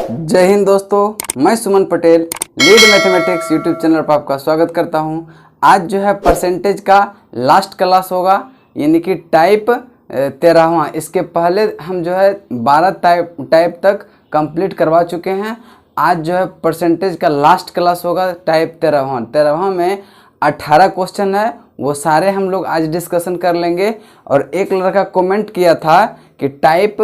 जय हिंद दोस्तों, मैं Suman Patel lead mathematics YouTube channel पर आपका स्वागत करता हूं। आज जो है परसेंटेज का लास्ट क्लास होगा, यानी कि टाइप 13वां। इसके पहले हम जो है 12 टाइप तक कंप्लीट करवा चुके हैं। आज जो है परसेंटेज का लास्ट क्लास होगा टाइप 13वां में 18 क्वेश्चन है, वो सारे हम लोग आज डिस्कशन कर लेंगे। और एक लड़का कमेंट किया था कि टाइप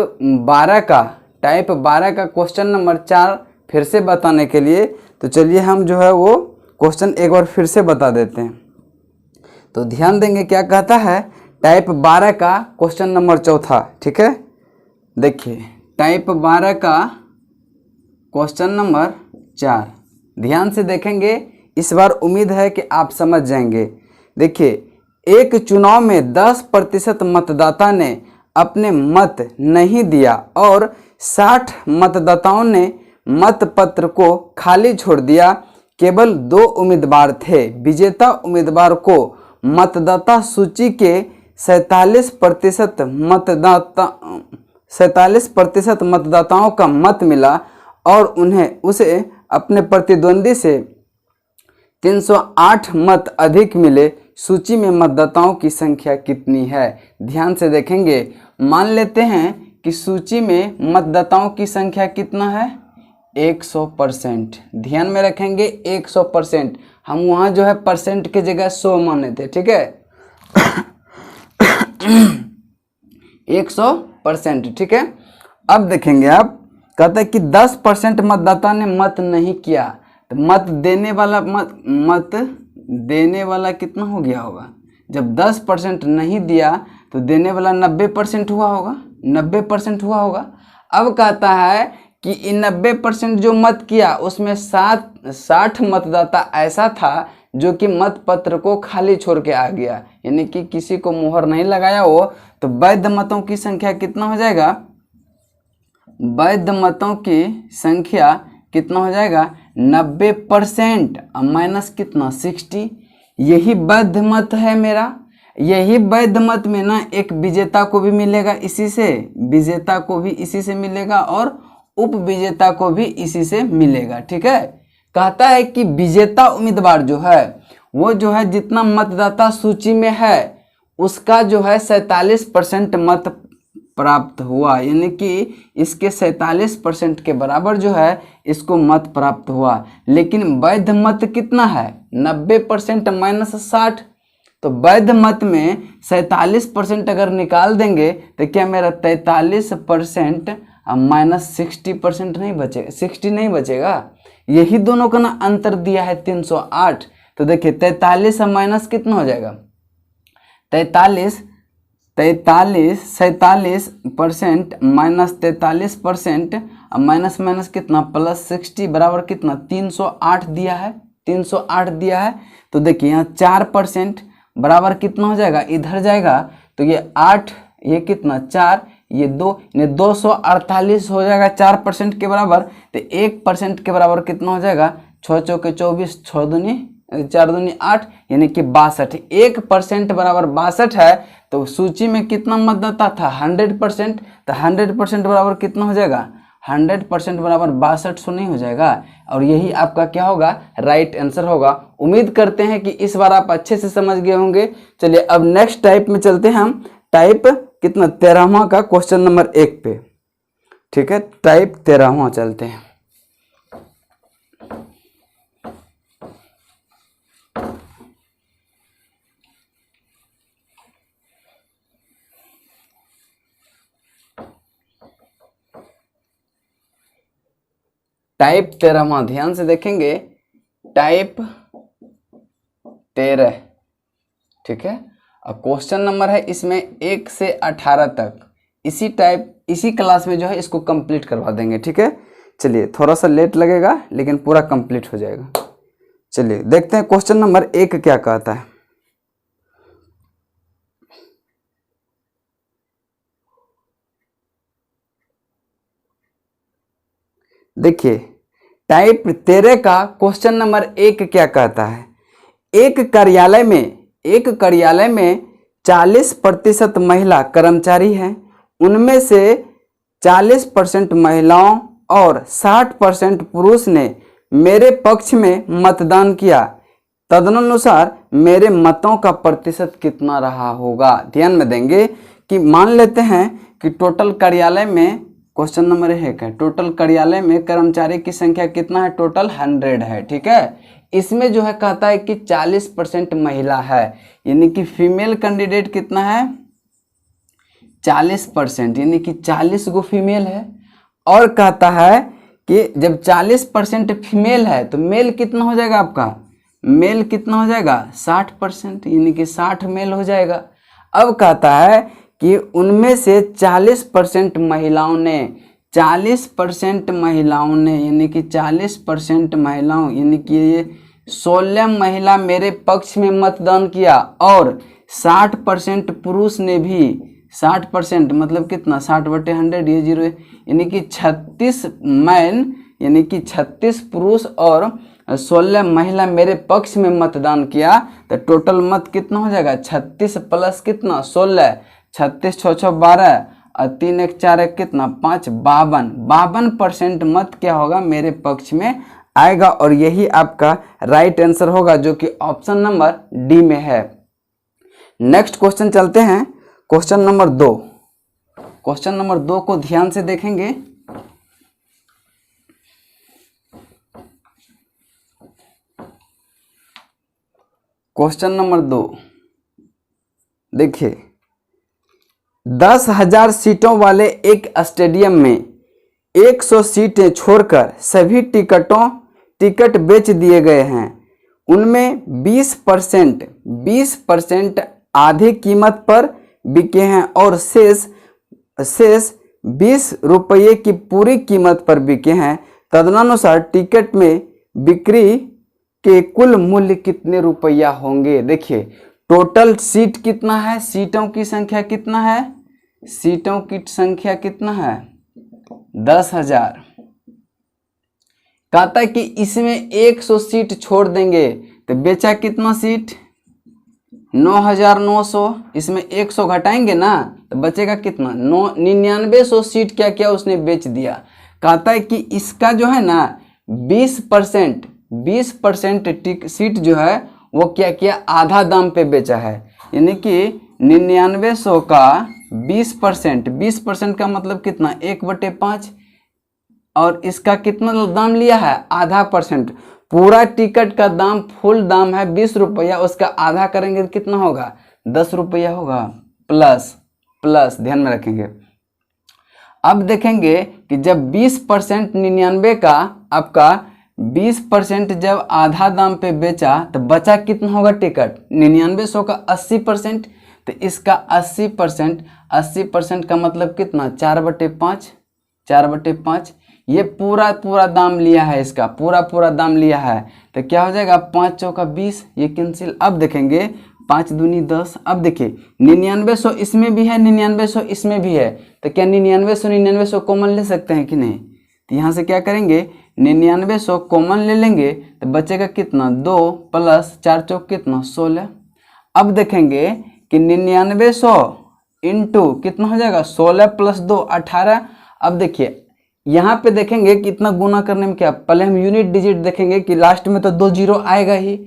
12 का क्वेश्चन नंबर 4 फिर से बताने के लिए, तो चलिए हम जो है वो क्वेश्चन एक बार फिर से बता देते हैं। तो ध्यान देंगे क्या कहता है टाइप 12 का क्वेश्चन नंबर 4। ठीक है, देखिए टाइप 12 का क्वेश्चन नंबर 4 ध्यान से देखेंगे। इस बार उम्मीद है कि आप समझ जाएंगे। देखिए, एक चुनाव में 10% मतदाता ने अपने मत नहीं दिया और 60 मतदाताओं ने मतपत्र को खाली छोड़ दिया। केवल 2 उम्मीदवार थे। विजेता उम्मीदवार को मतदाता सूची के 47% मतदाताओं का मत मिला और उसे अपने प्रतिद्वंदी से 308 मत अधिक मिले। सूची में मतदाताओं की संख्या कितनी है? ध्यान से देखेंगे। मान लेते हैं कि सूची में मतदाताओं की संख्या कितना है? 100%। ध्यान में रखेंगे 100%। हम वहाँ जो है परसेंट की जगह 100 माने थे। ठीक है 100%। ठीक है, अब देखेंगे आप कहते हैं कि 10% मतदाता ने मत नहीं किया, तो मत देने वाला कितना हो गया होगा? जब 10% नहीं दिया तो देने वाला 90% हुआ होगा। 90% हुआ होगा। अब कहता है कि 90% जो मत किया उसमें 60 मतदाता ऐसा था जो कि मत पत्र को खाली छोड़ के आ गया, यानी कि किसी को मुहर नहीं लगाया हो। तो वैध मतों की संख्या कितना हो जाएगा? वैध मतों की संख्या कितना हो जाएगा? 90% माइनस कितना? 60। यही वैध मत है मेरा। यही वैध मत में ना एक विजेता को भी मिलेगा इसी से, विजेता को भी इसी से मिलेगा और उप विजेता को भी इसी से मिलेगा। ठीक है, कहता है कि विजेता उम्मीदवार जो है वो जो है जितना मतदाता सूची में है उसका जो है 47% मत प्राप्त हुआ, यानी कि इसके 47% के बराबर जो है इसको मत प्राप्त हुआ। लेकिन वैध मत कितना है? 90% माइनस 60। तो वैध मत में 47% अगर निकाल देंगे तो क्या मेरा 43% माइनस 60% नहीं बचेगा? 60 नहीं बचेगा। यही दोनों का ना अंतर दिया है 308। तो देखिए 43 माइनस कितना हो जाएगा? 47% माइनस 43% माइनस माइनस कितना? प्लस 60 बराबर कितना? 308 दिया है। 308 दिया है। तो देखिए यहाँ 4% बराबर कितना हो जाएगा? इधर जाएगा तो ये 8, ये कितना? 4, ये 2, यानी 248 हो जाएगा 4% के बराबर। तो 1% के बराबर कितना हो जाएगा? 6 चौके 24, 6 दूनी 4 दूनी 8, यानी कि 62। 1% बराबर 62 है। तो सूची में कितना मतदाता था? 100%। तो 100% बराबर कितना हो जाएगा? 100% बराबर 62 नहीं हो जाएगा? और यही आपका क्या होगा? राइट आंसर होगा। उम्मीद करते हैं कि इस बार आप अच्छे से समझ गए होंगे। चलिए अब नेक्स्ट टाइप में चलते हैं हम। टाइप कितना? 13वां का क्वेश्चन नंबर 1 पे। ठीक है, टाइप 13वां चलते हैं। टाइप 13वां ध्यान से देखेंगे। टाइप 13। ठीक है, और क्वेश्चन नंबर है इसमें 1 से 18 तक। इसी क्लास में जो है इसको कंप्लीट करवा देंगे। ठीक है, चलिए थोड़ा सा लेट लगेगा लेकिन पूरा कंप्लीट हो जाएगा। चलिए देखते हैं क्वेश्चन नंबर 1 क्या कहता है। देखिए टाइप 13 का क्वेश्चन नंबर 1 क्या कहता है? एक कार्यालय में 40% महिला कर्मचारी हैं। उनमें से 40% महिलाओं और 60% पुरुष ने मेरे पक्ष में मतदान किया, तदनुसार मेरे मतों का प्रतिशत कितना रहा होगा। ध्यान में देंगे कि मान लेते हैं कि टोटल कार्यालय में, क्वेश्चन नंबर 1 है, टोटल कार्यालय में कर्मचारी की संख्या कितना है, टोटल 100 है, ठीक है। इसमें जो है कहता है कि 40% महिला है, यानी कि फीमेल कैंडिडेट कितना है, 40%, यानी कि 40 गो फीमेल है। और कहता है कि जब 40% फीमेल है तो मेल कितना हो जाएगा आपका, मेल कितना हो जाएगा 60%, यानी कि 60 मेल हो जाएगा। अब कहता है कि उनमें से 40% महिलाओं ने, 40% महिलाओं ने, यानी कि 40% महिलाओं, यानी कि ये 16 महिला मेरे पक्ष में मतदान किया और 60% पुरुष ने भी, 60% मतलब कितना, 60/100, ये 0, यानी कि 36 मैन, यानी कि 36 पुरुष और 16 महिला मेरे पक्ष में मतदान किया, तो टोटल मत कितना हो जाएगा, 36 प्लस कितना 16, 36 6 6 12 और 3 1 4 1 कितना 5, 52% मत क्या होगा मेरे पक्ष में आएगा। और यही आपका राइट आंसर होगा, जो कि ऑप्शन नंबर डी में है। नेक्स्ट क्वेश्चन चलते हैं, क्वेश्चन नंबर 2। क्वेश्चन नंबर 2 को ध्यान से देखेंगे। क्वेश्चन नंबर 2 देखिए, 10,000 सीटों वाले एक स्टेडियम में 100 सीटें छोड़कर सभी टिकट बेच दिए गए हैं। उनमें 20% आधी कीमत पर बिके हैं और शेष 20 रुपये की पूरी कीमत पर बिके हैं। तदनुसार टिकट में बिक्री के कुल मूल्य कितने रुपया होंगे। देखिए टोटल सीट कितना है, सीटों की संख्या कितना है, सीटों की संख्या कितना है 10,000। कहता है कि इसमें 100 सीट छोड़ देंगे तो बेचा कितना सीट 9,900, इसमें 100 घटाएंगे ना तो बचेगा कितना 9900 सीट क्या क्या उसने बेच दिया। कहता है कि इसका जो है ना 20% सीट जो है वो क्या किया आधा दाम पे बेचा है, यानी कि 9900 का 20% का मतलब कितना 1/5, और इसका कितना दाम लिया है आधा %। पूरा टिकट का दाम फुल दाम है 20 रुपया, उसका आधा करेंगे तो कितना होगा 10 रुपया होगा, प्लस ध्यान में रखेंगे। अब देखेंगे कि जब 20% 99 का आपका 20% जब आधा दाम पे बेचा तो बचा कितना होगा टिकट 9900 का 80%, तो इसका 80% का मतलब कितना 4/5, ये पूरा दाम लिया है, इसका पूरा दाम लिया है, तो क्या हो जाएगा 5 चौका 20, ये कैंसिल। अब देखेंगे 5 दूनी 10। अब देखिए 9900 इसमें भी है, 9900 इसमें भी है, तो क्या 9900 कॉमन ले सकते हैं कि नहीं, तो यहाँ से क्या करेंगे 9900 कॉमन ले लेंगे तो बचेगा कितना 2 + 4 चौक कितना 16। अब देखेंगे कि 9900 इंटू कितना हो जाएगा 16 + 2 18। अब देखिए यहाँ पे देखेंगे कि इतना गुना करने में क्या, पहले हम यूनिट डिजिट देखेंगे कि लास्ट में तो 2 जीरो आएगा ही,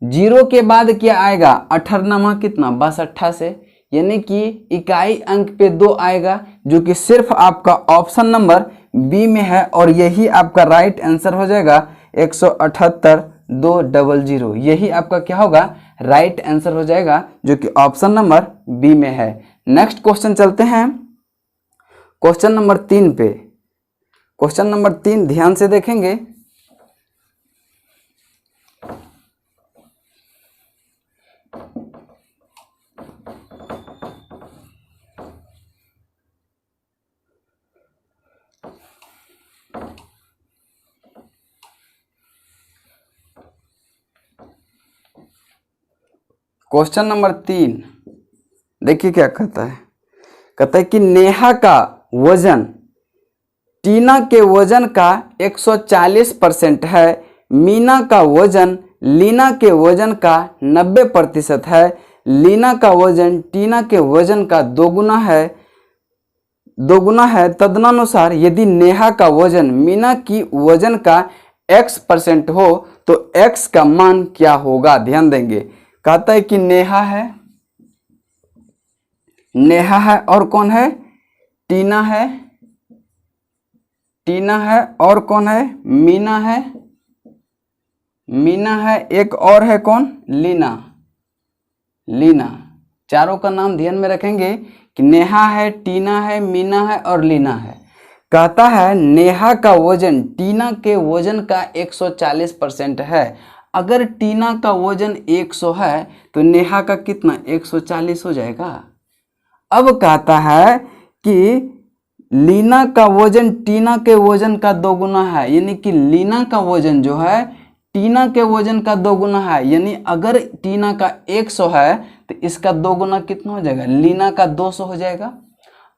जीरो के बाद क्या आएगा 18 कितना 62 से, यानी कि इकाई अंक पे 2 आएगा, जो कि सिर्फ आपका ऑप्शन नंबर बी में है। और यही आपका राइट आंसर हो जाएगा 178,200, यही आपका क्या होगा राइट आंसर हो जाएगा, जो कि ऑप्शन नंबर बी में है। नेक्स्ट क्वेश्चन चलते हैं क्वेश्चन नंबर 3 पे। क्वेश्चन नंबर 3 ध्यान से देखेंगे। क्वेश्चन नंबर 3 देखिए क्या कहता है, कहता है कि नेहा का वजन टीना के वजन का 140% है, मीना का वजन लीना के वजन का 90% है, लीना का वजन टीना के वजन का 2 गुना है, दोगुना है, तदनुसार यदि नेहा का वजन मीना की वजन का x% हो तो x का मान क्या होगा। ध्यान देंगे, कहता है कि नेहा है और कौन है, टीना है और कौन है, मीना है, एक और है कौन, लीना। चारों का नाम ध्यान में रखेंगे कि नेहा है, टीना है, मीना है और लीना है। कहता है नेहा का वजन टीना के वजन का 140% है। अगर टीना का वजन 100 है तो नेहा का कितना 140 हो जाएगा। अब कहता है कि लीना का वजन टीना के वजन का दोगुना है, यानी कि लीना का वजन जो है टीना के वजन का दोगुना है। यानी अगर टीना का 100 है तो इसका दोगुना कितना हो जाएगा, लीना का 200 हो जाएगा।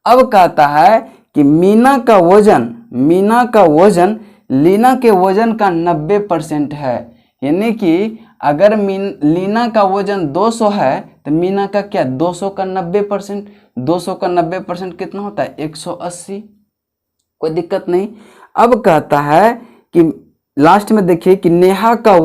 अब कहता है कि मीना का वजन लीना के वजन का 90% है। यानी कि अगर लीना का वजन 200 है तो मीना का क्या 200 का 90%, 200 का 90% कितना होता है 180। कोई दिक्कत नहीं। अब कहता है कि लास्ट में देखिए कि नेहा का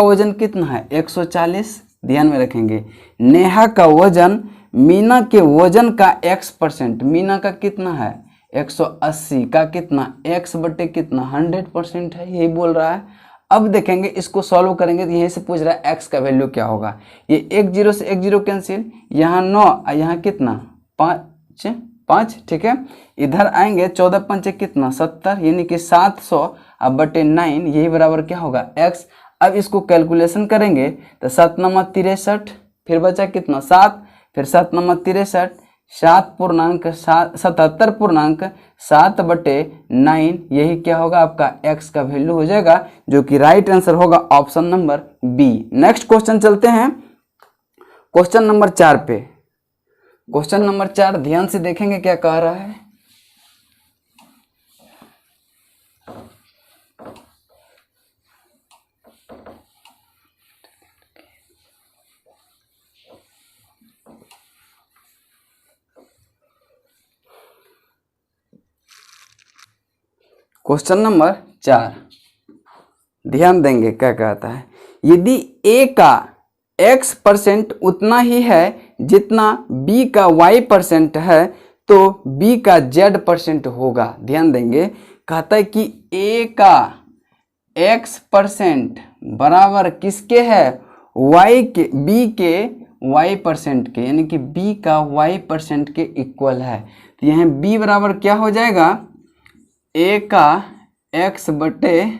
वजन कितना है 140। ध्यान में रखेंगे, नेहा का वजन मीना के वजन का x%, मीना का कितना है 180 का कितना x बटे कितना 100% है, यही बोल रहा है। अब देखेंगे इसको सॉल्व करेंगे तो यहीं से पूछ रहा है x का वैल्यू क्या होगा। ये 1 0 से 1 0 कैंसिल, यहाँ 9 और यहाँ कितना 5, ठीक है। इधर आएंगे 14 पंचे कितना 70, यानी कि 700 अब बटे 9, यही बराबर क्या होगा x। अब इसको कैलकुलेशन करेंगे तो 7 9 63, फिर बचा कितना 7, फिर 7 9 63, 77.7 बटे 9, यही क्या होगा आपका x का वैल्यू हो जाएगा, जो कि राइट आंसर होगा option number B. Next question चलते हैं क्वेश्चन नंबर 4 पे। क्वेश्चन नंबर 4 ध्यान से देखेंगे क्या कह रहा है। क्वेश्चन नंबर 4 ध्यान देंगे क्या कहता है। यदि a का x% उतना ही है जितना b का y% है तो b का z% होगा। ध्यान देंगे, कहता है कि a का x% बराबर किसके है b के y% के, यानी कि b का y% के इक्वल है। तो यहाँ b बराबर क्या हो जाएगा, a का x बटे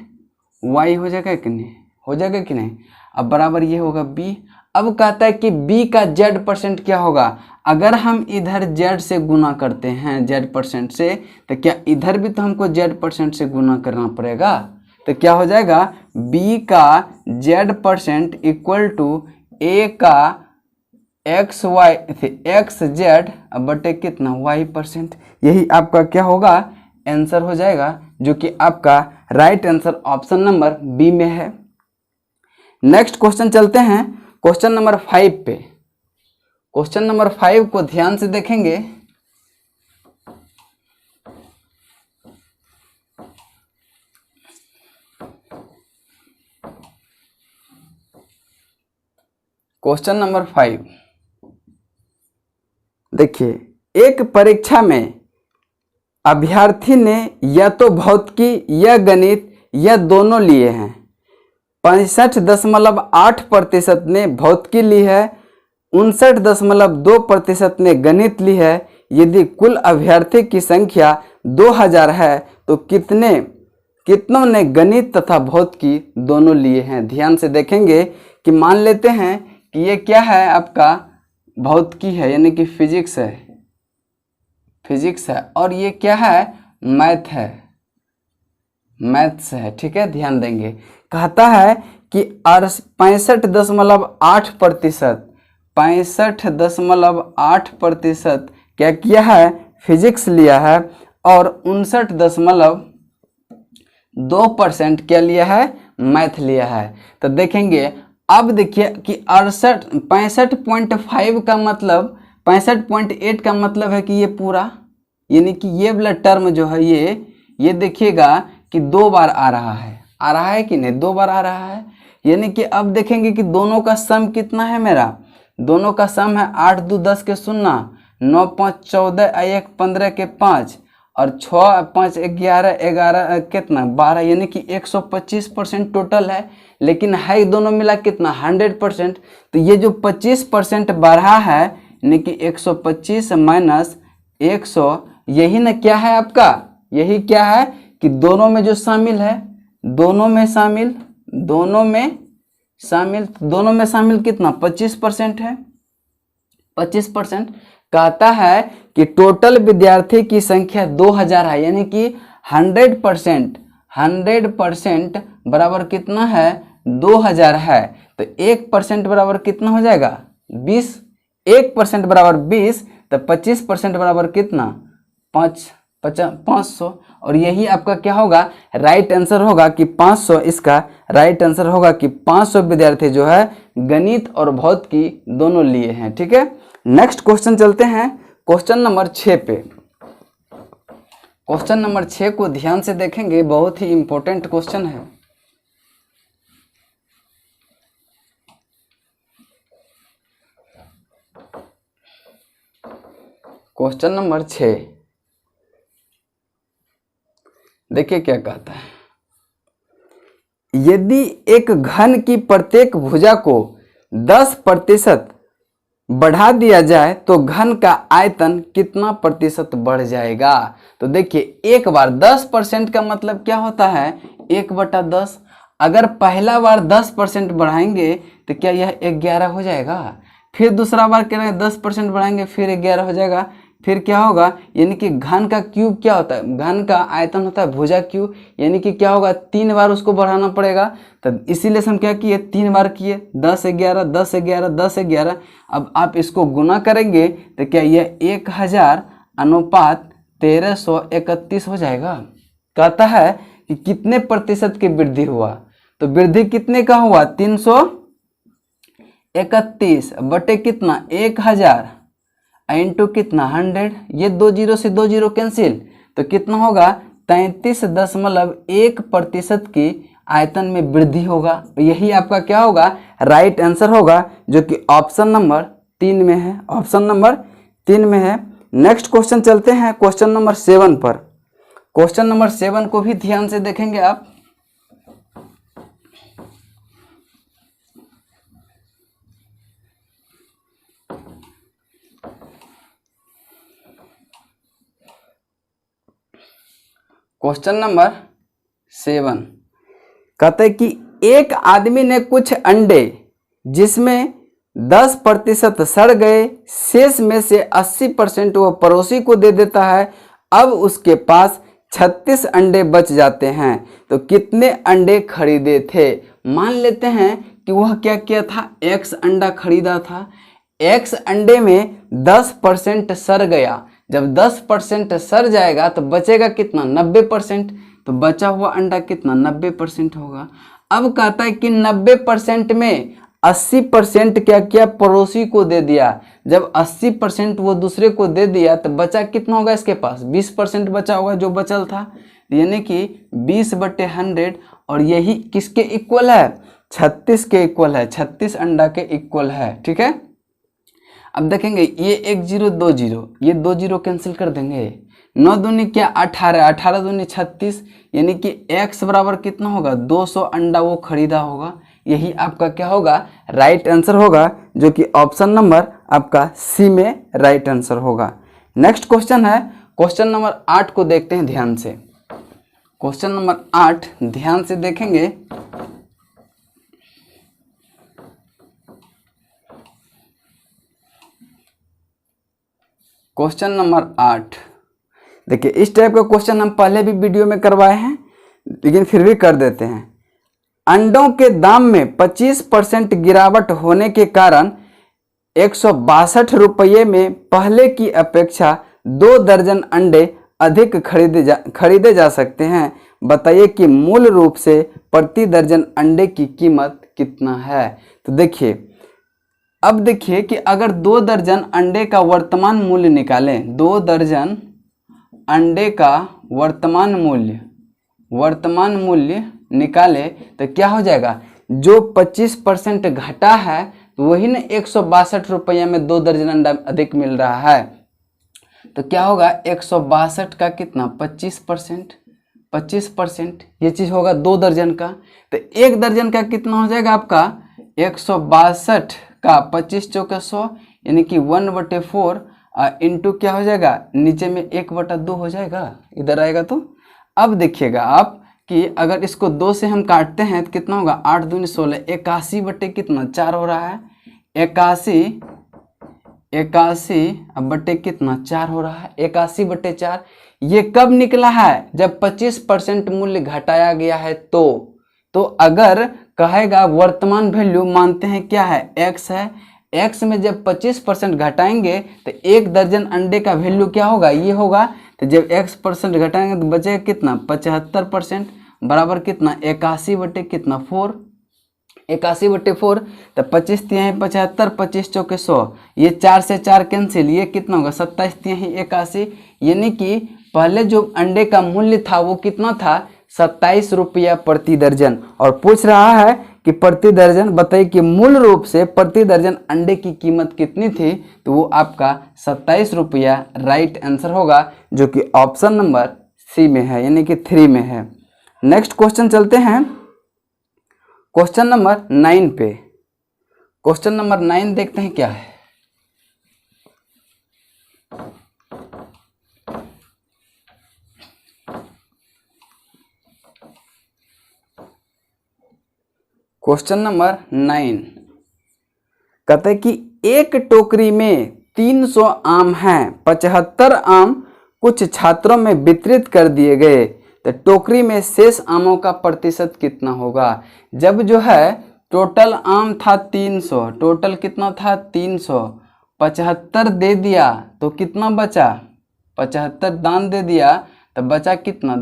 y हो जाएगा कि नहीं, हो जाएगा कि नहीं। अब बराबर ये होगा b। अब कहता है कि b का z% क्या होगा। अगर हम इधर z से गुना करते हैं z% से, तो क्या इधर भी तो हमको z% से गुना करना पड़ेगा। तो क्या हो जाएगा b का z% इक्वल टू a का xz बटे कितना y%, यही आपका क्या होगा आंसर हो जाएगा, जो कि आपका right answer option number B में है। नेक्स्ट क्वेश्चन चलते हैं क्वेश्चन नंबर 5 पे। क्वेश्चन नंबर 5 को ध्यान से देखेंगे। क्वेश्चन नंबर 5 देखिए, एक परीक्षा में अभ्यर्थी ने या तो भौतिकी या गणित या दोनों लिए हैं। 65.8% ने भौतिकी ली है, 59.2% ने गणित ली है। यदि कुल अभ्यर्थी की संख्या 2000 है तो कितनों ने गणित तथा भौतिकी दोनों लिए हैं। ध्यान से देखेंगे कि मान लेते हैं कि ये क्या है आपका भौतिकी है, यानी कि फिजिक्स है, और ये क्या है मैथ्स है, ठीक है। ध्यान देंगे, कहता है कि 65.8% क्या किया है फिजिक्स लिया है, और 59.2% क्या लिया है मैथ लिया है। तो देखेंगे, अब देखिए कि 65.5 का मतलब 65.8 का मतलब है कि ये पूरा यानी कि ये वाला टर्म जो है ये देखिएगा कि 2 बार आ रहा है कि नहीं, 2 बार आ रहा है। यानी कि अब देखेंगे कि दोनों का सम कितना है मेरा, दोनों का सम है 8 2 10 के 0, 9 5 14, 1 15 के 5 और 6 5 11 11 कितना 12, यानी कि 125% टोटल है। लेकिन है दोनों मिला कितना 100%। तो ये जो 25% बढ़ा है यानी कि 125 माइनस 100, यही ना क्या है आपका, यही क्या है कि दोनों में जो शामिल है, दोनों में शामिल कितना 25% है, 25%। कहता है कि टोटल विद्यार्थी की संख्या 2000 है, यानी कि 100% बराबर कितना है 2000 है। तो 1% बराबर कितना हो जाएगा 20, 1% बराबर 20, तो 25% बराबर कितना 500। और यही आपका क्या होगा राइट आंसर होगा कि 500। इसका राइट आंसर होगा कि 500 विद्यार्थी जो है गणित और भौतिकी दोनों लिए हैं। ठीक है, नेक्स्ट क्वेश्चन चलते हैं क्वेश्चन नंबर 6 पे। क्वेश्चन नंबर 6 को ध्यान से देखेंगे, बहुत ही इंपॉर्टेंट क्वेश्चन है। क्वेश्चन नंबर 6 देखिए क्या कहता है। यदि एक घन की प्रत्येक भुजा को 10% बढ़ा दिया जाए तो घन का आयतन कितना प्रतिशत बढ़ जाएगा। तो देखिए एक बार 10% का मतलब क्या होता है 1/10। अगर पहला बार 10% बढ़ाएंगे तो क्या यह 11 हो जाएगा, फिर दूसरा बार कह रहे हैं 10% बढ़ाएंगे फिर 11 हो जाएगा, फिर क्या होगा यानी कि घन का क्यूब क्या होता है, घन का आयतन होता है भुजा क्यूब, यानी कि क्या होगा 3 बार उसको बढ़ाना पड़ेगा। तो इसीलिए हम क्या किए 3 बार किए 10 11 10 11 10 11। अब आप इसको गुना करेंगे तो क्या यह 1000 अनुपात 1331 हो जाएगा। कहता है कि कितने प्रतिशत की वृद्धि हुआ, तो वृद्धि कितने का हुआ 331 बटे कितना 1000 इंटू कितना 100, ये 2 जीरो से 2 जीरो कैंसिल, तो कितना होगा 33.1% की आयतन में वृद्धि होगा। यही आपका क्या होगा राइट आंसर होगा, जो कि ऑप्शन नंबर 3 में है, ऑप्शन नंबर 3 में है। नेक्स्ट क्वेश्चन चलते हैं क्वेश्चन नंबर 7 पर। क्वेश्चन नंबर 7 को भी ध्यान से देखेंगे आप। क्वेश्चन नंबर 7 कहते हैं कि एक आदमी ने कुछ अंडे जिसमें 10% सड़ गए, शेष में से 80% वह पड़ोसी को दे देता है। अब उसके पास 36 अंडे बच जाते हैं, तो कितने अंडे खरीदे थे। मान लेते हैं कि वह क्या किया था x अंडा खरीदा था, x अंडे में 10% सड़ गया, जब 10% सड़ जाएगा तो बचेगा कितना 90%, तो बचा हुआ अंडा कितना 90% होगा। अब कहता है कि 90% में 80% क्या किया पड़ोसी को दे दिया, जब 80% वो दूसरे को दे दिया तो बचा कितना होगा इसके पास 20% बचा होगा जो बचल था, यानी कि 20/100। और यही किसके इक्वल है 36 के इक्वल है, 36 अंडा के इक्वल है। ठीक है, अब देखेंगे ये 1 0 2 0, ये 2 0 कैंसिल कर देंगे, 9 दूनी क्या 18, 18 दूनी 36, यानी कि x बराबर कितना होगा 200 अंडा वो खरीदा होगा। यही आपका क्या होगा राइट आंसर होगा, जो कि ऑप्शन नंबर आपका सी में राइट आंसर होगा। नेक्स्ट क्वेश्चन है क्वेश्चन नंबर 8 को देखते हैं ध्यान से। क्वेश्चन नंबर 8 ध्यान से देखेंगे। क्वेश्चन नंबर 8 देखिए, इस टाइप का क्वेश्चन हम पहले भी वीडियो में करवाए हैं, लेकिन फिर भी कर देते हैं। अंडों के दाम में 25% गिरावट होने के कारण 162 रुपये में पहले की अपेक्षा 2 दर्जन अंडे अधिक खरीदे जा सकते हैं। बताइए कि मूल रूप से प्रति दर्जन अंडे की कीमत कितना है। तो देखिए, अब देखिए कि अगर 2 दर्जन अंडे का वर्तमान मूल्य निकालें, 2 दर्जन अंडे का वर्तमान मूल्य निकाले तो क्या हो जाएगा, जो 25% घटा है तो वही ना 162 रुपया में 2 दर्जन अंडा अधिक मिल रहा है। तो क्या होगा 162 का कितना 25% ये चीज़ होगा 2 दर्जन का। तो 1 दर्जन का कितना हो जाएगा आपका 162 का 25 चौके 100 यानी कि 1/4 इंटू क्या हो जाएगा नीचे में 1/2 हो जाएगा, इधर आएगा। तो अब देखिएगा आप कि अगर इसको 2 से हम काटते हैं तो कितना होगा 8 दूनी 16, 81 बटे कितना 4 हो रहा है, 81 अब बटे कितना 4 हो रहा है, 81 बटे 4। ये कब निकला है जब 25% मूल्य घटाया गया है। तो अगर कहेगा वर्तमान वैल्यू मानते हैं क्या है x है, x में जब 25% घटाएंगे तो 1 दर्जन अंडे का वैल्यू क्या होगा ये होगा। तो जब x% घटाएंगे तो बचेगा कितना 75% बराबर कितना 81 बटे कितना 4, 81 बटे 4। तो 25 तिहाई 75, 25 चौके 100, ये 4 से 4 कैंसिल, ये कितना होगा 27 तिहाई 81। यानी कि पहले जो अंडे का मूल्य था वो कितना था 27 रुपया प्रति दर्जन, और पूछ रहा है कि प्रति दर्जन बताइए कि मूल रूप से प्रति दर्जन अंडे की कीमत कितनी थी, तो वो आपका 27 रुपया राइट आंसर होगा, जो कि ऑप्शन नंबर सी में है यानी कि 3 में है। नेक्स्ट क्वेश्चन चलते हैं क्वेश्चन नंबर 9 पे। क्वेश्चन नंबर 9 देखते हैं क्या है। क्वेश्चन नंबर 9 कहते हैं कि एक टोकरी में 300 आम हैं, 75 आम कुछ छात्रों में वितरित कर दिए गए, तो टोकरी में शेष आमों का प्रतिशत कितना होगा। जब जो है टोटल आम था 300, टोटल कितना था 300, 75 दे दिया तो कितना बचा 75 दान दे दिया तो बचा कितना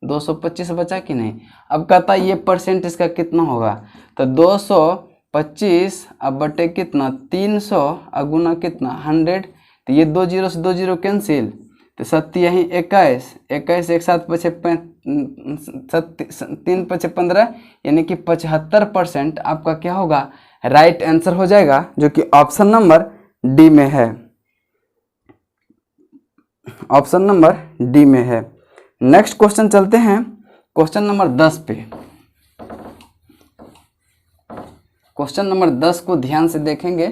225 बचा कि नहीं। अब कहता है ये परसेंट इसका कितना होगा, तो 225 अब बटे कितना 300 अगुना कितना 100, तो ये 2 जीरो से 2 जीरो कैंसिल, तो 7 यहीं 21, 21 एक साथ पचे 3 पचे 15 यानी कि 75% आपका क्या होगा राइट आंसर हो जाएगा, जो कि ऑप्शन नंबर डी में है, ऑप्शन नंबर डी में है। नेक्स्ट क्वेश्चन चलते हैं क्वेश्चन नंबर 10 पे। क्वेश्चन नंबर 10 को ध्यान से देखेंगे।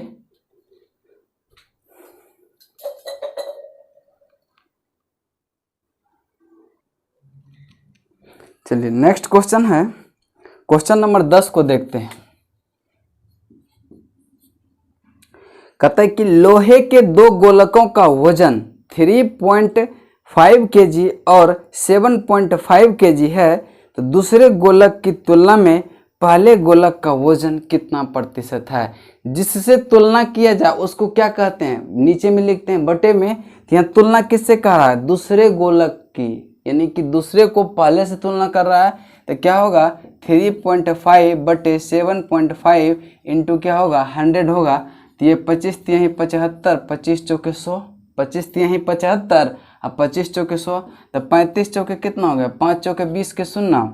चलिए नेक्स्ट क्वेश्चन है क्वेश्चन नंबर 10 को देखते हैं। कहता है कि लोहे के 2 गोलकों का वजन 3.5 kg और 7.5 kg है, तो दूसरे गोलक की तुलना में पहले गोलक का वजन कितना प्रतिशत है। जिससे तुलना किया जाए उसको क्या कहते हैं, नीचे में लिखते हैं बटे में। तो यहाँ तुलना किससे कर रहा है, दूसरे गोलक की, यानी कि दूसरे को पहले से तुलना कर रहा है। तो क्या होगा 3.5 बटे 7.5 इंटू क्या होगा 100 होगा। तो ये 25 तिहाई 75, 25 चौके 100, 25 तिहाई 75 और 25 चौके 100, तो 35 चौके कितना हो गया 5 चौके 20 के 0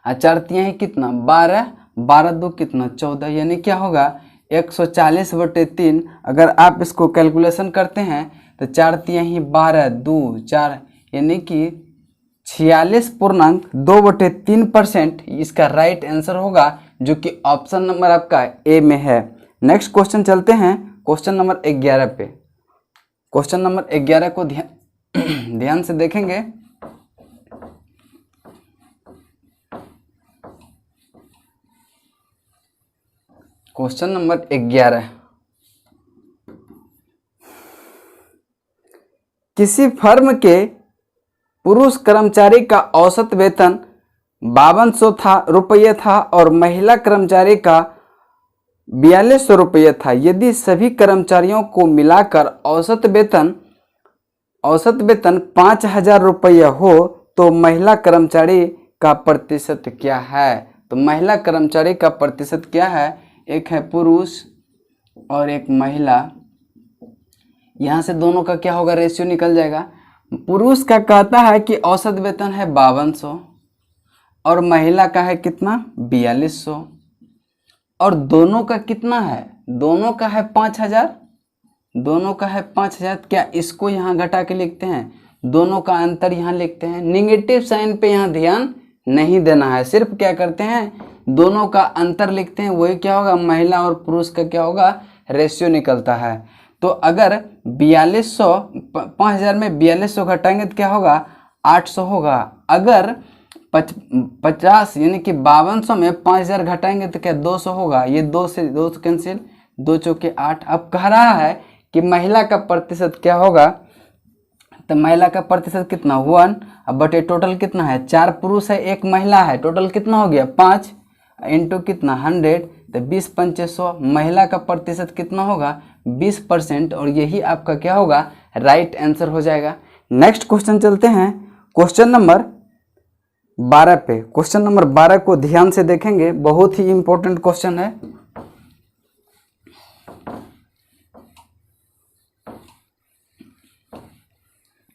और 4 तिहाई कितना 12, 12 दो कितना 14, यानी क्या होगा 140 बटे 3। अगर आप इसको कैलकुलेशन करते हैं तो 4 तिहाई 12 2 4 यानी कि 46.2/3% इसका राइट आंसर होगा, जो कि ऑप्शन नंबर आपका ए में है। नेक्स्ट क्वेश्चन चलते हैं क्वेश्चन नंबर 11 पे। क्वेश्चन नंबर 11 को ध्यान से देखेंगे। क्वेश्चन नंबर 11, किसी फर्म के पुरुष कर्मचारी का औसत वेतन 5200 रुपये था और महिला कर्मचारी का 4200 रुपये था। यदि सभी कर्मचारियों को मिलाकर औसत वेतन 5000 रुपये हो तो महिला कर्मचारी का प्रतिशत क्या है। तो महिला कर्मचारी का प्रतिशत क्या है, एक है पुरुष और एक महिला, यहाँ से दोनों का क्या होगा रेशियो निकल जाएगा। पुरुष का कहता है कि औसत वेतन है 5200 और महिला का है कितना 4200 और दोनों का कितना है, दोनों का है 5000, दोनों का है 5000। क्या इसको यहाँ घटा के लिखते हैं, दोनों का अंतर यहाँ लिखते हैं। निगेटिव साइन पे यहाँ ध्यान नहीं देना है, सिर्फ क्या करते हैं दोनों का अंतर लिखते हैं, वही क्या होगा महिला और पुरुष का क्या होगा रेशियो निकलता है। तो अगर 4200 5000 में 4200 घटाएंगे तो क्या होगा 800 होगा। अगर 50 यानी कि 5200 में 5000 घटाएंगे तो क्या 200 होगा। ये 2 से 2 कैंसिल, 2 चौके 8। अब कह रहा है कि महिला का प्रतिशत क्या होगा, तो महिला का प्रतिशत कितना 1। अब बटे टोटल कितना है 4 पुरुष है 1 महिला है, टोटल कितना हो गया 5 इंटू कितना 100, तो 20 पंचे 100। महिला का प्रतिशत कितना होगा 20% और यही आपका क्या होगा राइट आंसर हो जाएगा। नेक्स्ट क्वेश्चन चलते हैं क्वेश्चन नंबर 12 पे। क्वेश्चन नंबर 12 को ध्यान से देखेंगे, बहुत ही इंपॉर्टेंट क्वेश्चन है।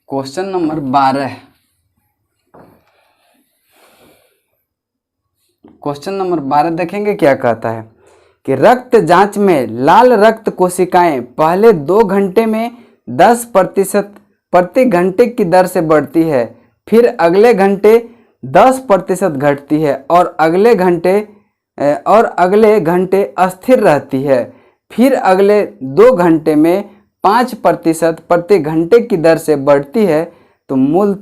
क्वेश्चन नंबर 12, क्वेश्चन नंबर 12 देखेंगे क्या कहता है कि रक्त जांच में लाल रक्त कोशिकाएं पहले 2 घंटे में 10% प्रति घंटे की दर से बढ़ती है, फिर अगले घंटे 10% घटती है और अगले घंटे अस्थिर रहती है, फिर अगले 2 घंटे में 5% प्रति घंटे की दर से बढ़ती है। तो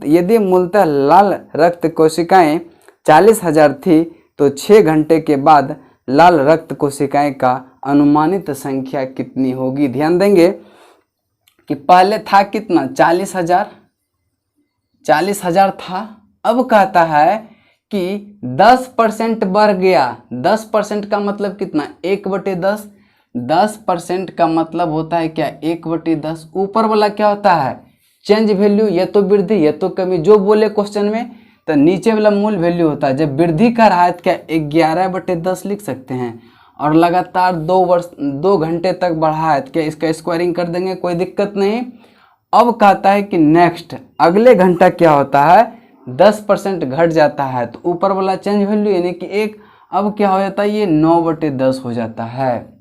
यदि मूलतः लाल रक्त कोशिकाएं 40,000 थी तो 6 घंटे के बाद लाल रक्त कोशिकाएं का अनुमानित संख्या कितनी होगी। ध्यान देंगे कि पहले था कितना 40,000 था, अब कहता है कि 10% बढ़ गया। 10% का मतलब कितना 1/10, 10% का मतलब होता है क्या 1/10। ऊपर वाला क्या होता है चेंज वैल्यू, ये तो वृद्धि ये तो कमी, जो बोले क्वेश्चन में। तो नीचे वाला मूल वैल्यू होता है, जब वृद्धि कर रहा है तो क्या 11/10 लिख सकते हैं, और लगातार 2 घंटे तक बढ़ा है तो क्या इसका स्क्वायरिंग कर देंगे, कोई दिक्कत नहीं। अब कहता है कि नेक्स्ट अगले घंटा क्या होता है 10% घट जाता है, तो ऊपर वाला चेंज वैल्यू यानी कि 1, अब क्या हो जाता है ये 9/10 हो जाता है।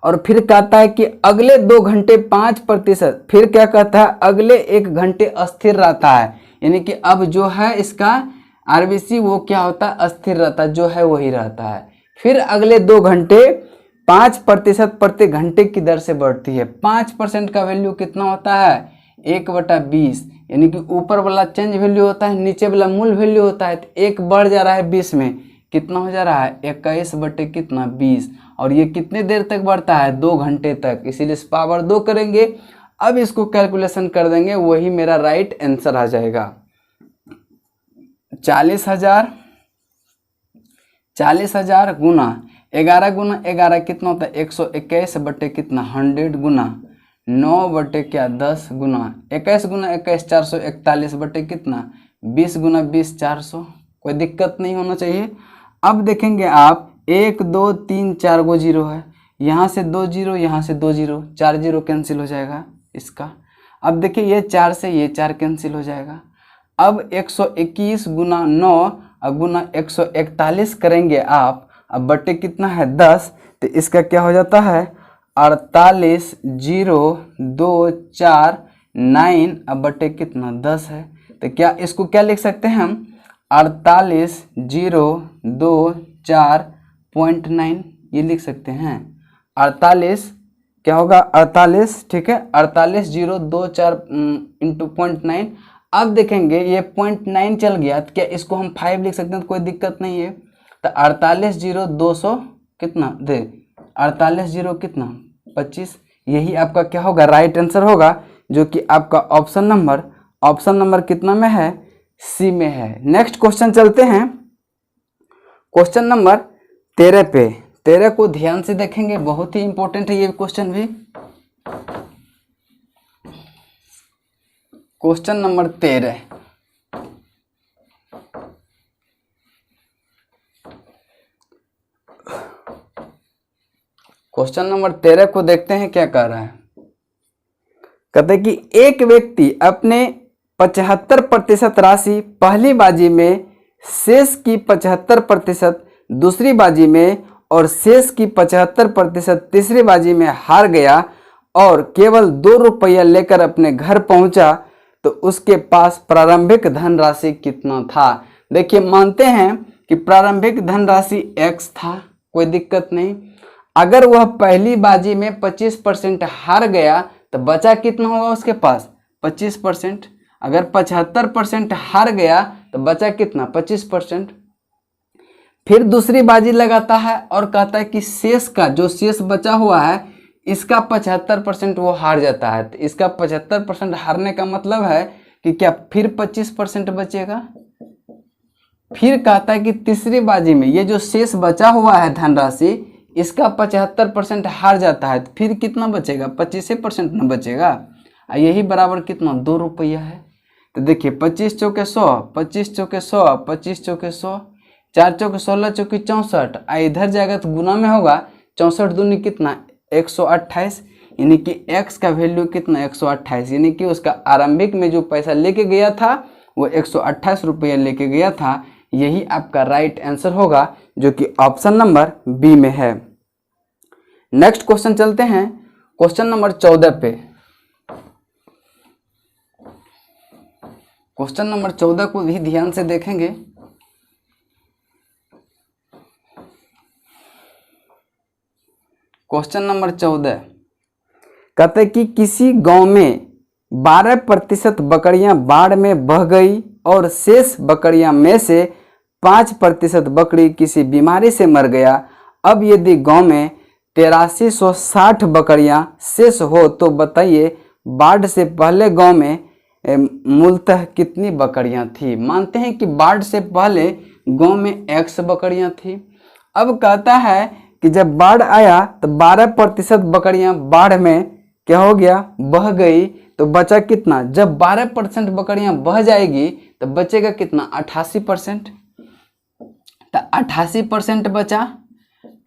और फिर कहता है कि अगले 2 घंटे 5%, फिर क्या कहता है अगले 1 घंटे अस्थिर रहता है, यानी कि अब जो है इसका आरबीसी वो क्या होता है अस्थिर रहता है, जो है वही रहता है। फिर अगले 2 घंटे 5% प्रति घंटे की दर से बढ़ती है। 5% का वैल्यू कितना होता है 1/20, यानी कि ऊपर वाला चेंज वैल्यू होता है, नीचे वाला मूल वैल्यू होता है। तो 1 बढ़ जा रहा है 20 में, कितना हो जा रहा है 21/20, और ये कितने देर तक बढ़ता है 2 घंटे तक, इसीलिए पावर 2 करेंगे। अब इसको कैलकुलेशन कर देंगे, वही मेरा राइट आंसर आ जाएगा। 40,000 गुना 11 कितना होता है 121 बटे कितना 100 गुना 9/10 गुना 21 गुना 21 441 बटे कितना 20 गुना 20 400। कोई दिक्कत नहीं होना चाहिए। अब देखेंगे आप 1 2 3 4 गो जीरो है, यहाँ से 2 जीरो, यहाँ से 2 जीरो, 4 जीरो कैंसिल हो जाएगा इसका। अब देखिए ये 4 से ये 4 कैंसिल हो जाएगा। अब 121 गुना 9 गुना 141 करेंगे आप, अब बटे कितना है 10, तो इसका क्या हो जाता है 48,0,2,4,9 अब बटे कितना 10 है। तो क्या इसको क्या लिख सकते हैं हम 48,0,2,4,9 ये लिख सकते हैं। 48 क्या होगा 48, ठीक है 48,0,2,4 इंटू 0.9। अब देखेंगे ये 0.9 चल गया तो क्या इसको हम 5 लिख सकते हैं, तो कोई दिक्कत नहीं है। तो 48,0,200 कितना दे 48,0 कितना 25, यही आपका क्या होगा राइट आंसर होगा, जो कि आपका ऑप्शन नंबर कितना में है सी में है। नेक्स्ट क्वेश्चन चलते हैं क्वेश्चन नंबर 13 पे। 13 को ध्यान से देखेंगे, बहुत ही इंपॉर्टेंट है ये क्वेश्चन भी। क्वेश्चन नंबर 13, क्वेश्चन नंबर 13 को देखते हैं क्या कह रहा है। कहते हैं कि एक व्यक्ति अपने 75% राशि पहली बाजी में, शेष की 75% दूसरी बाजी में और शेष की 75% तीसरी बाजी में हार गया और केवल 2 रुपया लेकर अपने घर पहुंचा, तो उसके पास प्रारंभिक धनराशि कितना था। देखिए, मानते हैं कि प्रारंभिक धनराशि x था, कोई दिक्कत नहीं। अगर वह पहली बाजी में 25% हार गया तो बचा कितना होगा उसके पास, 25%। अगर 75% हार गया तो बचा कितना, 25%। फिर दूसरी बाजी लगाता है और कहता है कि शेष का, जो शेष बचा हुआ है, इसका 75% वो हार जाता है। तो इसका 75% हारने का मतलब है कि क्या फिर 25% बचेगा। फिर कहता है कि तीसरी बाजी में ये जो शेष बचा हुआ है धनराशि, इसका 75% हार जाता है, तो फिर कितना बचेगा, 25% न बचेगा। यही बराबर कितना, 2 रुपया है। तो देखिए 25 चौके 100, 25 चौके 100, 25 चौके 100, 4 चौके 16, चौके 64। इधर जाएगा तो गुना में होगा, 64 दूनी कितना, 128। यानी कि x का वैल्यू कितना, 128। यानी कि उसका आरंभिक में जो पैसा लेके गया था वो 128 रुपया लेके गया था। यही आपका राइट आंसर होगा, जो कि ऑप्शन नंबर बी में है। नेक्स्ट क्वेश्चन चलते हैं क्वेश्चन नंबर 14 पे। क्वेश्चन नंबर 14 को भी ध्यान से देखेंगे। क्वेश्चन नंबर 14 कहते हैं कि किसी गांव में 12% बकरियां बाढ़ में बह गई और शेष बकरियां में से 5% बकरी किसी बीमारी से मर गया। अब यदि गांव में 8360 बकरियां शेष हो तो बताइए बाढ़ से पहले गांव में मूलतः कितनी बकरियां थी। मानते हैं कि बाढ़ से पहले गांव में x बकरियां थी। अब कहता है कि जब बाढ़ आया तो 12% बकरियां बाढ़ में क्या हो गया, बह गई, तो बचा कितना। जब 12% बकरियां बह जाएगी तो बचेगा कितना, 88%। तो 88% बचा।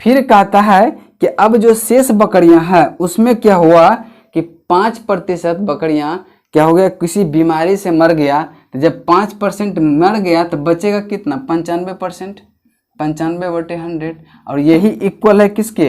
फिर कहता है कि अब जो शेष बकरियां हैं उसमें क्या हुआ कि 5% बकरियां क्या हो गया, किसी बीमारी से मर गया। तो जब 5% मर गया तो बचेगा कितना, 95%। 95/100। और यही इक्वल है किसके,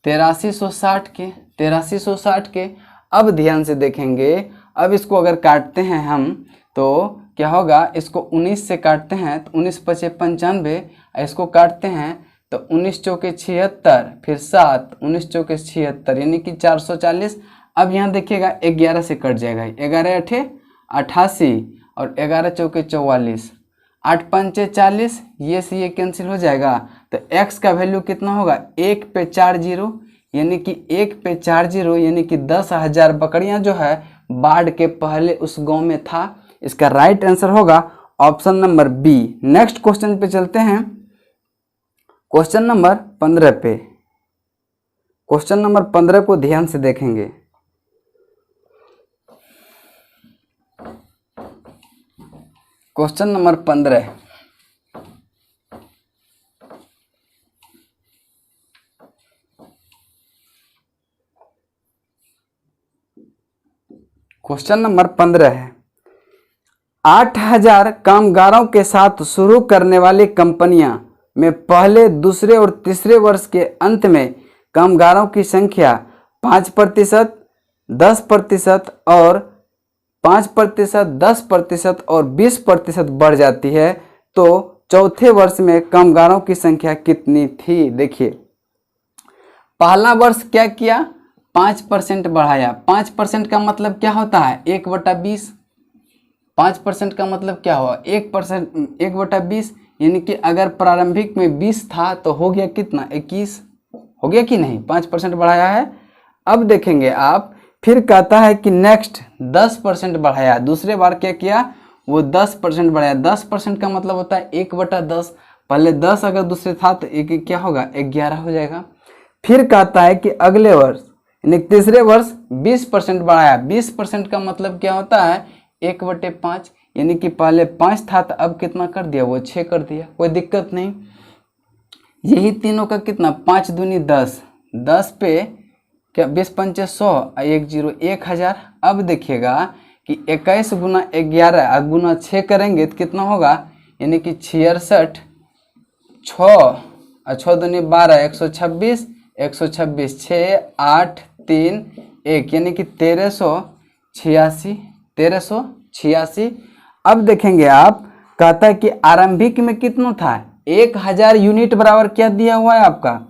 8360 के, 8360 के। अब ध्यान से देखेंगे, अब इसको अगर काटते हैं हम तो क्या होगा, इसको 19 से काटते हैं तो 19 पचे 95, इसको काटते हैं तो 19 चौके 76, फिर 7, 19 चौके 76 यानी कि 440। अब यहाँ देखिएगा 11 से कट जाएगा, 11 8 88 और 11 चौके 44, 8 पंचे 40, ये से ये कैंसिल हो जाएगा। तो x का वैल्यू कितना होगा, 1 पे 4 जीरो, यानी कि 1 पे 4 जीरो यानी कि 10,000 बकरियां जो है बाढ़ के पहले उस गांव में था। इसका राइट आंसर होगा option number B. Next question पे चलते हैं, क्वेश्चन नंबर 15 पे। क्वेश्चन नंबर 15 को ध्यान से देखेंगे। क्वेश्चन नंबर 15 क्वेश्चन नंबर 15 है, 8000 कामगारों के साथ शुरू करने वाली कंपनियां में पहले, दूसरे और तीसरे वर्ष के अंत में कामगारों की संख्या 5%, 10% और 5%, 10% और 20% बढ़ जाती है, तो चौथे वर्ष में कामगारों की संख्या कितनी थी। देखिए पहला वर्ष क्या किया, 5% बढ़ाया। 5% का मतलब क्या होता है, 1/20। 5% का मतलब क्या हुआ, 1%, 1/20। यानी कि अगर प्रारंभिक में 20 था तो हो गया कितना, 21 हो गया कि नहीं, 5% बढ़ाया है। अब देखेंगे आप, फिर कहता है कि नेक्स्ट 10% बढ़ाया। दूसरे बार क्या किया, वो 10% बढ़ाया। 10% का मतलब होता है 1/10। पहले 10 अगर दूसरे था तो एक क्या होगा, 11 हो जाएगा। फिर कहता है कि अगले वर्ष यानी तीसरे वर्ष 20% बढ़ाया। 20% का मतलब क्या होता है, 1/5। यानी कि पहले 5 था तो अब कितना कर दिया, वो 6 कर दिया, कोई दिक्कत नहीं। यही तीनों का कितना, 5 दूनी 10, 10 पे क्या 20 पंचे 100, 1 0 1000। अब देखिएगा कि 21 गुना 11 गुना 6 करेंगे तो कितना होगा, यानी कि 66, 6 और 6 दूनी 12, 126, 126, 6, 8, 3, 1 यानी कि 1386, 1386। अब देखेंगे आप, कहता है कि आरंभिक में कितना था, 1000 यूनिट बराबर क्या दिया हुआ है आपका,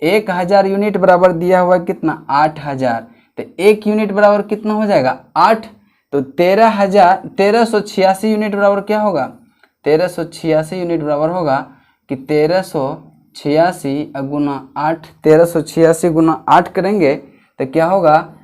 1000 यूनिट बराबर दिया हुआ है कितना, 8000। तो 1 यूनिट बराबर कितना हो जाएगा, 8। तो 1386 यूनिट बराबर क्या होगा, 1386 यूनिट बराबर होगा कि 1386 गुना 8, 1386 गुना 8 करेंगे तो क्या होगा,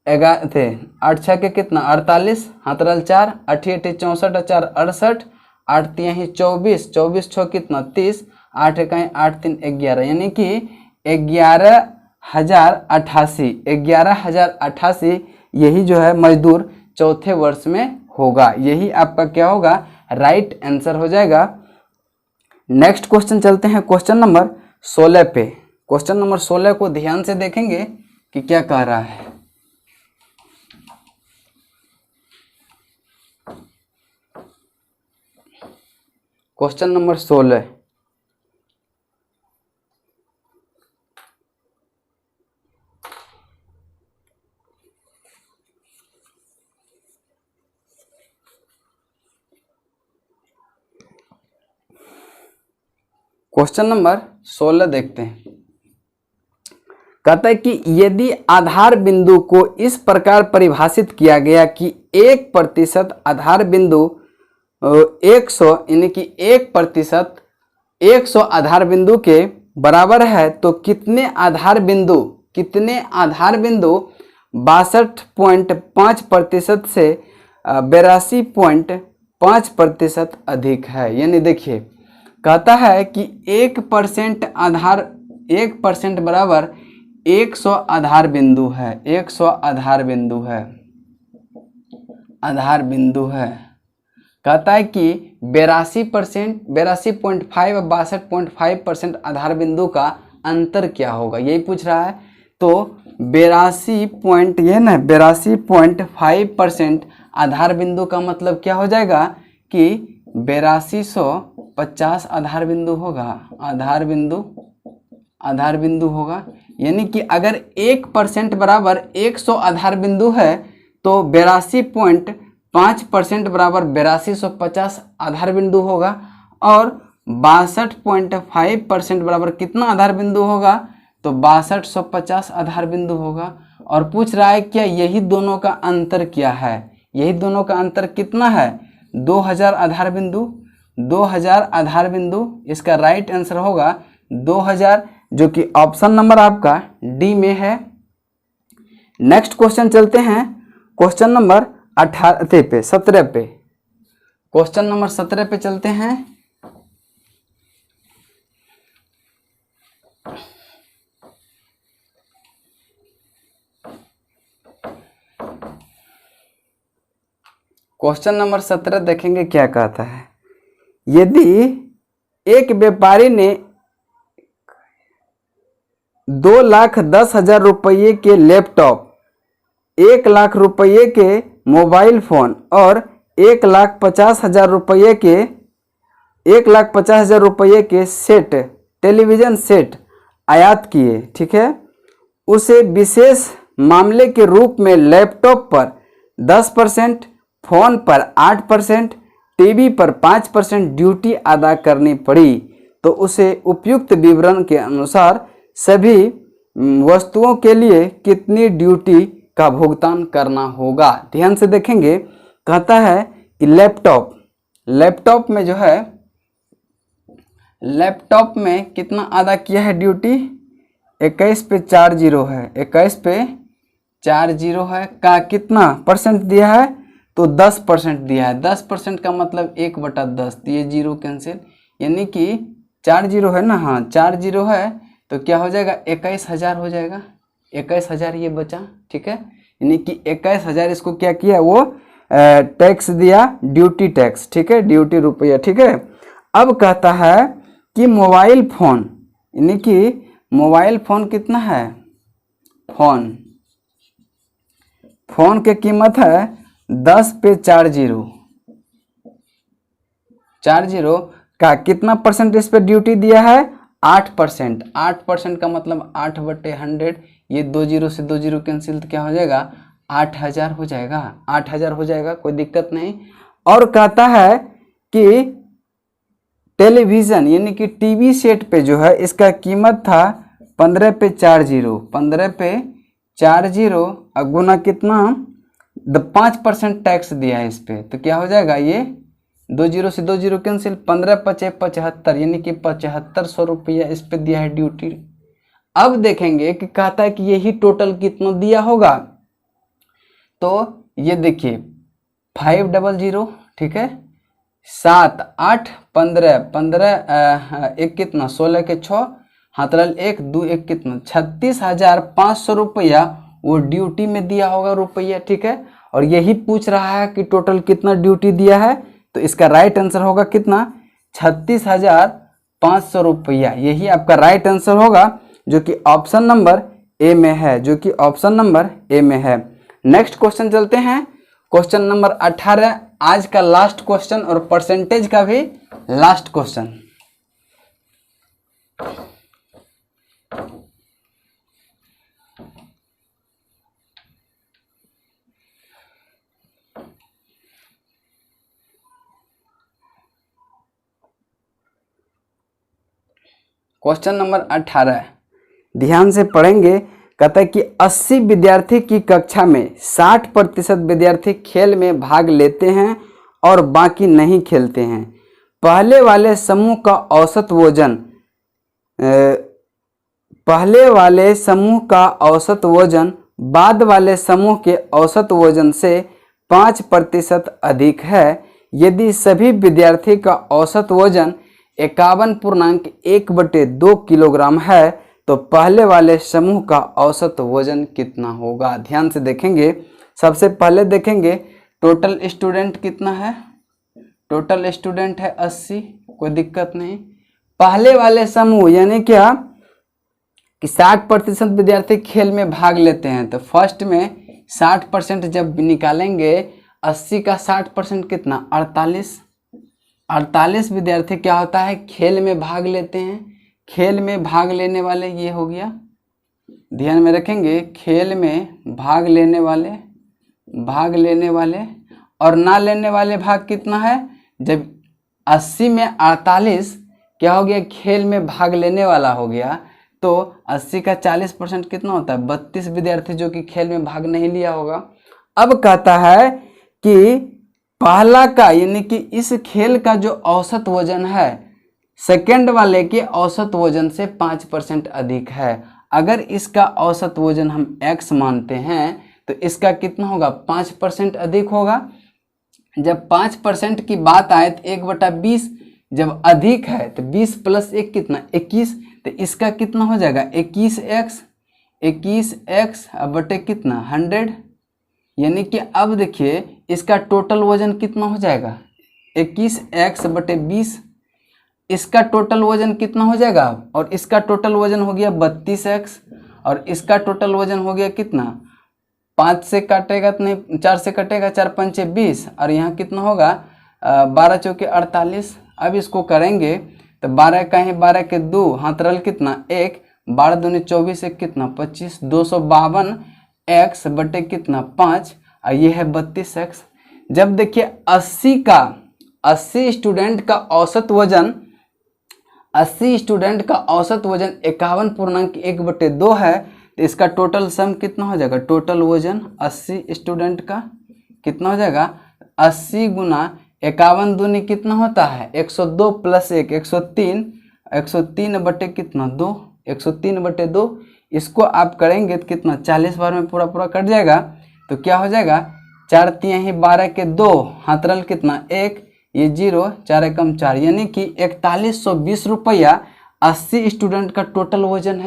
8 छः के कितना 48, हाथ रल 4, 8 8 64, 4 68, 8 3 24, 24 6 कितना 30, 8 1 8 3 11 यानी कि 11,088, 11,088 यही जो है मजदूर चौथे वर्ष में होगा। यही आपका क्या होगा, राइट आंसर हो जाएगा। नेक्स्ट क्वेश्चन चलते हैं क्वेश्चन नंबर 16 पे। क्वेश्चन नंबर 16 को ध्यान से देखेंगे कि क्या कह रहा है। क्वेश्चन नंबर 16, क्वेश्चन नंबर 16 देखते हैं। कहता है कि यदि आधार बिंदु को इस प्रकार परिभाषित किया गया कि 1% आधार बिंदु 100 यानी कि 1% 100 आधार बिंदु के बराबर है तो कितने आधार बिंदु 62.5% से 82.5% अधिक है। यानी देखिए, कहता है कि 1% आधार 1% बराबर 100 आधार बिंदु है, 100 आधार बिंदु है, आधार बिंदु है। कहता है कि 82.5 और 62.5% आधार बिंदु का अंतर क्या होगा, यही पूछ रहा है। तो 82.5% आधार बिंदु का मतलब क्या हो जाएगा कि 8250 आधार बिंदु होगा, आधार बिंदु होगा। यानी कि अगर 1% बराबर 100 आधार बिंदु है तो 82.5% बराबर 8250 आधार बिंदु होगा और 62.5% बराबर कितना आधार बिंदु होगा, तो 6250 आधार बिंदु होगा। और पूछ रहा है क्या यही दोनों का अंतर क्या है, यही दोनों का अंतर कितना है, 2000 आधार बिंदु, 2000 आधार बिंदु। इसका राइट आंसर होगा 2000, जो कि ऑप्शन नंबर आपका डी में है। नेक्स्ट क्वेश्चन चलते हैं क्वेश्चन नंबर 17 पे। क्वेश्चन नंबर 17 पे चलते हैं। क्वेश्चन नंबर 17 देखेंगे क्या कहता है। यदि एक व्यापारी ने 2,10,000 रुपये के लैपटॉप, 1 लाख रुपये के मोबाइल फोन और 1,50,000 रुपये के 1,50,000 रुपये के सेट टेलीविज़न सेट आयात किए, ठीक है, उसे विशेष मामले के रूप में लैपटॉप पर 10%, फोन पर 8%, टीवी पर 5% ड्यूटी अदा करनी पड़ी तो उसे उपयुक्त विवरण के अनुसार सभी वस्तुओं के लिए कितनी ड्यूटी का भुगतान करना होगा। ध्यान से देखेंगे, कहता है कि लैपटॉप में जो है, लैपटॉप में कितना अदा किया है ड्यूटी, 21 पे 4 जीरो है, 21 पे 4 जीरो है का कितना परसेंट दिया है, तो 10% दिया है। 10% का मतलब 1/10, ये जीरो कैंसिल, यानी कि 4 जीरो है ना, हाँ 4 जीरो है तो क्या हो जाएगा, 21,000 हो जाएगा, 21,000 ये बचा, ठीक है। यानी कि 21,000 इसको क्या किया, वो टैक्स दिया, ड्यूटी टैक्स, ठीक है, ड्यूटी रुपया, ठीक है। अब कहता है कि मोबाइल फोन, यानी कि मोबाइल फोन कितना है, फोन फोन की कीमत है 10 पे 4 जीरो, 4 जीरो का कितना परसेंट इस पे ड्यूटी दिया है? 8%। 8% का मतलब 8/100, ये 2 जीरो से 2 जीरो कैंसिल, तो क्या हो जाएगा? 8000 हो जाएगा, 8000 हो जाएगा, कोई दिक्कत नहीं। और कहता है कि टेलीविज़न यानी कि टीवी सेट पे जो है इसका कीमत था 15 पे 4 जीरो, 15 पे 4 जीरो गुना कितना? 5% टैक्स दिया है इस पे, तो क्या हो जाएगा? ये 2 जीरो से 2 जीरो कैंसिल, 15 पचे 75, यानी कि 7500 रुपया इस पे दिया है ड्यूटी। अब देखेंगे कि कहता है कि यही टोटल कितना दिया होगा, तो ये देखिए 500, ठीक है, 7 8 15 15 एक कितना 16 के 6 हाथ रल 1 2 1 कितना 36,500 रुपया वो ड्यूटी में दिया होगा रुपया, ठीक है। और यही पूछ रहा है कि टोटल कितना ड्यूटी दिया है, तो इसका राइट आंसर होगा कितना? 36,500 रुपया, यही आपका राइट आंसर होगा, जो कि ऑप्शन नंबर ए में है, जो कि ऑप्शन नंबर ए में है। नेक्स्ट क्वेश्चन चलते हैं, क्वेश्चन नंबर 18, आज का लास्ट क्वेश्चन और परसेंटेज का भी लास्ट क्वेश्चन। क्वेश्चन नंबर 18 ध्यान से पढ़ेंगे। कहता है कि 80 विद्यार्थी की कक्षा में 60% विद्यार्थी खेल में भाग लेते हैं और बाकी नहीं खेलते हैं। पहले वाले समूह का औसत वजन बाद वाले समूह के औसत वजन से 5% अधिक है। यदि सभी विद्यार्थी का औसत वजन 51.1/2 किलोग्राम है तो पहले वाले समूह का औसत वजन कितना होगा? ध्यान से देखेंगे। सबसे पहले देखेंगे टोटल स्टूडेंट कितना है। टोटल स्टूडेंट है 80, कोई दिक्कत नहीं। पहले वाले समूह यानी क्या कि 60% विद्यार्थी खेल में भाग लेते हैं, तो फर्स्ट में 60% जब निकालेंगे 80 का 60% कितना 48 विद्यार्थी क्या होता है खेल में भाग लेते हैं। खेल में भाग लेने वाले ये हो गया, ध्यान में रखेंगे, खेल में भाग लेने वाले और ना लेने वाले भाग कितना है। जब 80 में 48 क्या हो गया खेल में भाग लेने वाला हो गया, तो 80 का 40% कितना होता है 32 विद्यार्थी जो कि खेल में भाग नहीं लिया होगा। अब कहता है कि पहला का यानी कि इस खेल का जो औसत वजन है सेकेंड वाले के औसत वजन से 5% अधिक है। अगर इसका औसत वजन हम x मानते हैं तो इसका कितना होगा 5% अधिक होगा। जब 5% की बात आए तो 1/20 जब अधिक है तो 20 + 1 कितना 21, तो इसका कितना हो जाएगा 21x बटे कितना 100, यानी कि अब देखिए इसका टोटल वजन कितना हो जाएगा 21x/20, इसका टोटल वजन कितना हो जाएगा, और इसका टोटल वजन हो गया 32x, और इसका टोटल वजन हो गया कितना 5 से काटेगा तो नहीं 4 से कटेगा 4 × 5 = 20, और यहाँ कितना होगा 12 × 4 = 48। अब इसको करेंगे तो 12 का ही 12 के 2 हाथ रल कितना 1, 12 दूनी 24 1 कितना 25, 252x बटे कितना 5, और ये है 32x। जब देखिए 80 स्टूडेंट का औसत वजन 51.1/2 है, तो इसका टोटल सम कितना हो जाएगा, टोटल वजन 80 स्टूडेंट का कितना हो जाएगा 80 × 51 दूनी कितना होता है 102 + 1 103, 103 बटे कितना 2, 103/2। इसको आप करेंगे तो कितना 40 बार में पूरा कट जाएगा, तो क्या हो जाएगा 4 × 3 = 12 के 2 हाथ रल कितना 1, ये 0 4 × 4, यानी कि 4120 रुपया 80 स्टूडेंट का टोटल वजन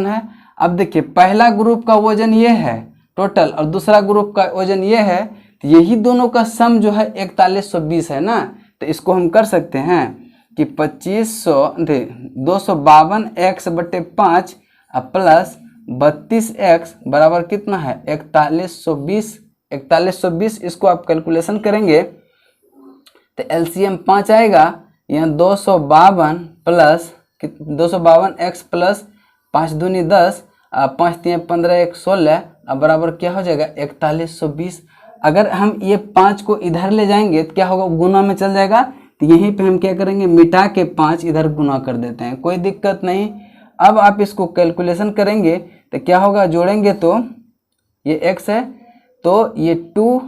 है। अब देखिए पहला ग्रुप का वजन ये है टोटल और दूसरा ग्रुप का वजन ये है, तो यही दोनों का सम जो है 4120 है ना, तो इसको हम कर सकते हैं कि 252x/5 प्लस 32x बराबर कितना है 4120। 4120 इसको आप कैलकुलेशन करेंगे तो एलसीएम 5 आएगा। यहाँ 252 प्लस 252x प्लस 5 दूनी 10, 5 3 15 1 16 अब बराबर क्या हो जाएगा 4120। अगर हम ये 5 को इधर ले जाएंगे तो क्या होगा, गुना में चल जाएगा। तो यहीं पे हम क्या करेंगे, मिटा के 5 इधर गुना कर देते हैं, कोई दिक्कत नहीं। अब आप इसको कैलकुलेशन करेंगे तो क्या होगा, जोड़ेंगे तो ये x है तो ये 2,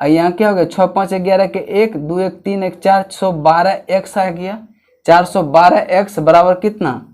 यहाँ क्या हो गया 6 5 11 के 1 2 1 3 1 412 x आ गया। 412 x बराबर कितना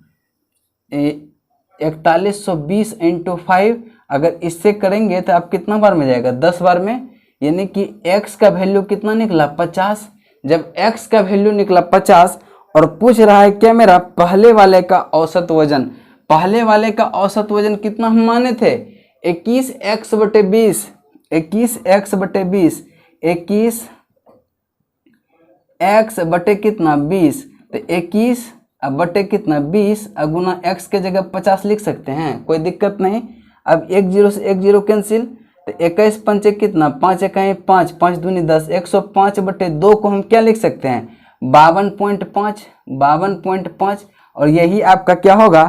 4120 इंटू 5। अगर इससे करेंगे तो आप कितना बार में जाएगा 10 बार में, यानी कि x का वैल्यू कितना निकला 50। जब x का वैल्यू निकला 50 और पूछ रहा है क्या मेरा पहले वाले का औसत वजन। पहले वाले का औसत वजन कितना हम माने थे 21x बटे 20, 21x बटे 20, 21x बटे कितना 20, तो 21 बटे कितना 20 गुना x के जगह 50 लिख सकते हैं, कोई दिक्कत नहीं। अब 1 0 से 1 0 कैंसिल, तो 21 पंचे कितना 5 1 5, 5 दूनी 10, 105 बटे 2 को हम क्या लिख सकते हैं 52.5, 52.5। और यही आपका क्या होगा,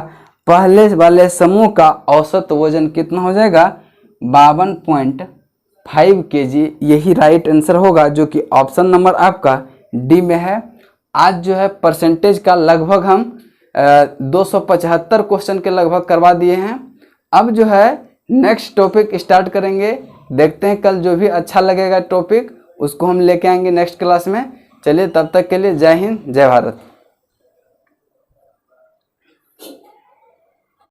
पहले वाले समूह का औसत वजन कितना हो जाएगा 52.5 kg। यही राइट आंसर होगा जो कि ऑप्शन नंबर आपका डी में है। आज जो है परसेंटेज का लगभग हम 275 क्वेश्चन के लगभग करवा दिए हैं। अब जो है नेक्स्ट टॉपिक स्टार्ट करेंगे, देखते हैं कल जो भी अच्छा लगेगा टॉपिक उसको हम लेके आएंगे नेक्स्ट क्लास में। चलिए तब तक के लिए जय हिंद जय भारत।